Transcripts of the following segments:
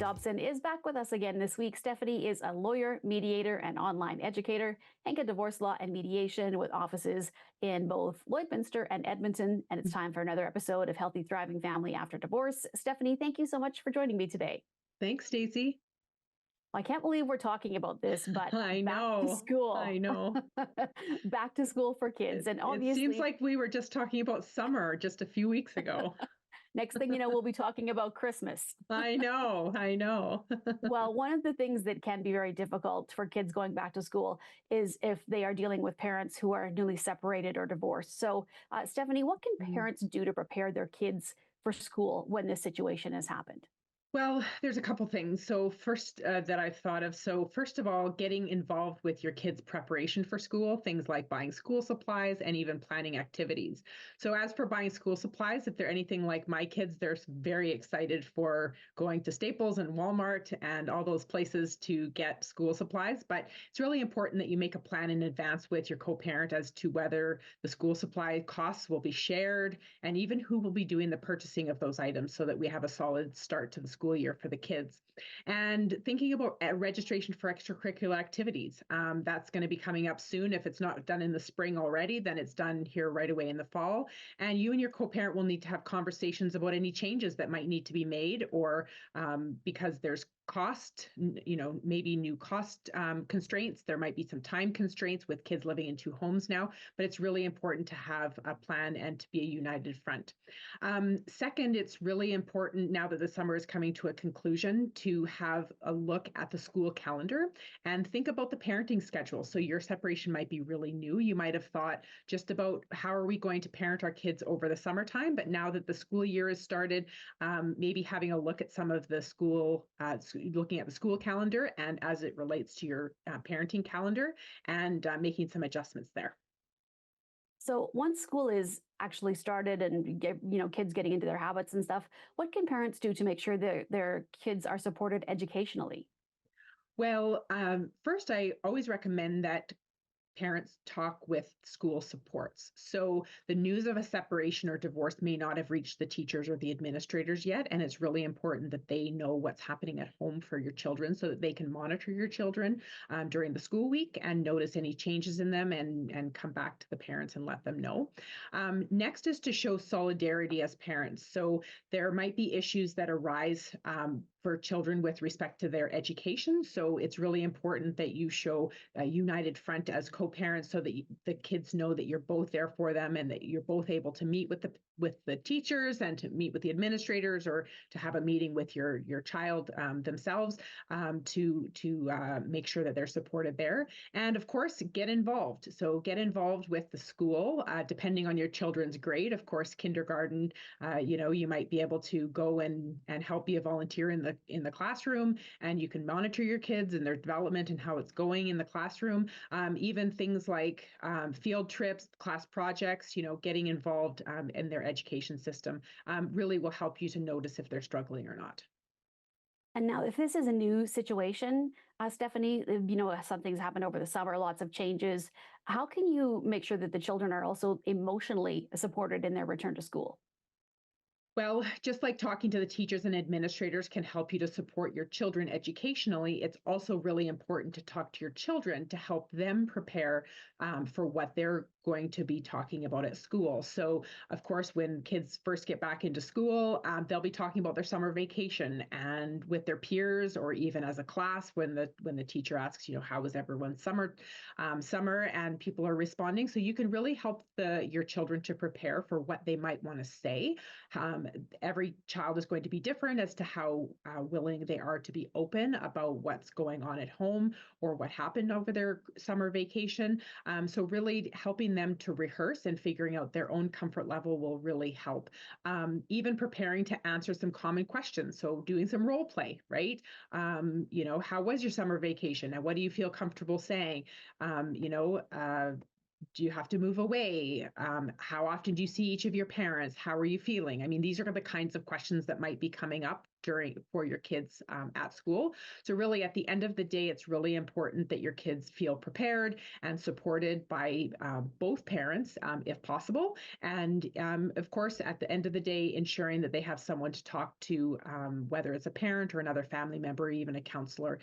Dobson is back with us again this week. Stephanie is a lawyer, mediator, and online educator, Henka Divorce Law and Mediation with offices in both Lloydminster and Edmonton. And it's time for another episode of Healthy Thriving Family After Divorce. Stephanie, thank you so much for joining me today. Thanks, Stacey. I can't believe we're talking about this, but I back to school. I know. Back to school for kids. And obviously, it seems like we were just talking about summer just a few weeks ago. Next thing you know, we'll be talking about Christmas. I know. Well, one of the things that can be very difficult for kids going back to school is if they are dealing with parents who are newly separated or divorced. So, Stephanie, what can parents do to prepare their kids for school when this situation has happened? Well, there's a couple things. So first that I've thought of. So first of all, getting involved with your kids' preparation for school, things like buying school supplies and even planning activities. So as for buying school supplies, if they're anything like my kids, they're very excited for going to Staples and Walmart and all those places to get school supplies. But it's really important that you make a plan in advance with your co-parent as to whether the school supply costs will be shared and even who will be doing the purchasing of those items so that we have a solid start to the school year for the kids. And thinking about registration for extracurricular activities, that's going to be coming up soon. If it's not done in the spring already, then it's done here right away in the fall. And you and your co-parent will need to have conversations about any changes that might need to be made, or because there's cost, maybe new cost constraints. There might be some time constraints with kids living in two homes now, but it's really important to have a plan and to be a united front. Second, it's really important now that the summer is coming to a conclusion to have a look at the school calendar and think about the parenting schedule. So your separation might be really new. You might have thought just about how are we going to parent our kids over the summertime, but now that the school year has started, maybe having a look at some of the school, looking at the school calendar and as it relates to your parenting calendar and making some adjustments there. So once school is actually started and kids getting into their habits and stuff, what can parents do to make sure that their kids are supported educationally? Well, first, I always recommend that parents talk with school supports. So the news of a separation or divorce may not have reached the teachers or the administrators yet. And it's really important that they know what's happening at home for your children so that they can monitor your children during the school week and notice any changes in them and come back to the parents and let them know. Next is to show solidarity as parents. So there might be issues that arise for children with respect to their education. So it's really important that you show a united front as co-parents so that the kids know that you're both there for them and that you're both able to meet with the teachers and to meet with the administrators or to have a meeting with your child themselves to make sure that they're supported there. And of course, get involved. So get involved with the school, depending on your children's grade. Of course, kindergarten, you might be able to go and help be a volunteer in the classroom, and you can monitor your kids and their development and how it's going in the classroom. Even things like field trips, class projects, getting involved in their education system really will help you to notice if they're struggling or not. And now, if this is a new situation, Stephanie, something's happened over the summer, lots of changes. How can you make sure that the children are also emotionally supported in their return to school? Well, just like talking to the teachers and administrators can help you to support your children educationally, it's also really important to talk to your children to help them prepare for what they're going to be talking about at school. So, of course, when kids first get back into school, they'll be talking about their summer vacation and with their peers, or even as a class when the teacher asks, how was everyone's summer, and people are responding. So you can really help your children to prepare for what they might want to say. Every child is going to be different as to how willing they are to be open about what's going on at home or what happened over their summer vacation. So really helping them to rehearse and figuring out their own comfort level will really help. Even preparing to answer some common questions. So doing some role play, right? How was your summer vacation? And what do you feel comfortable saying? Do you have to move away? How often do you see each of your parents? How are you feeling? I mean, these are the kinds of questions that might be coming up for your kids at school. So really at the end of the day, it's really important that your kids feel prepared and supported by both parents, if possible. And of course, at the end of the day, ensuring that they have someone to talk to, whether it's a parent or another family member, or even a counselor,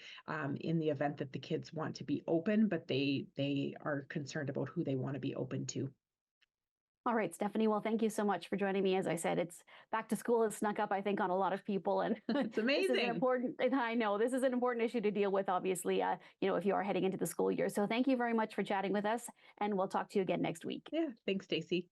in the event that the kids want to be open, but they are concerned about who they want to be open to. All right, Stephanie. Well, thank you so much for joining me. As I said, it's back to school has snuck up, I think, on a lot of people, and It's this is an amazing. important. I know this is an important issue to deal with. Obviously, if you are heading into the school year. So, thank you very much for chatting with us, and we'll talk to you again next week. Yeah, thanks, Stacey.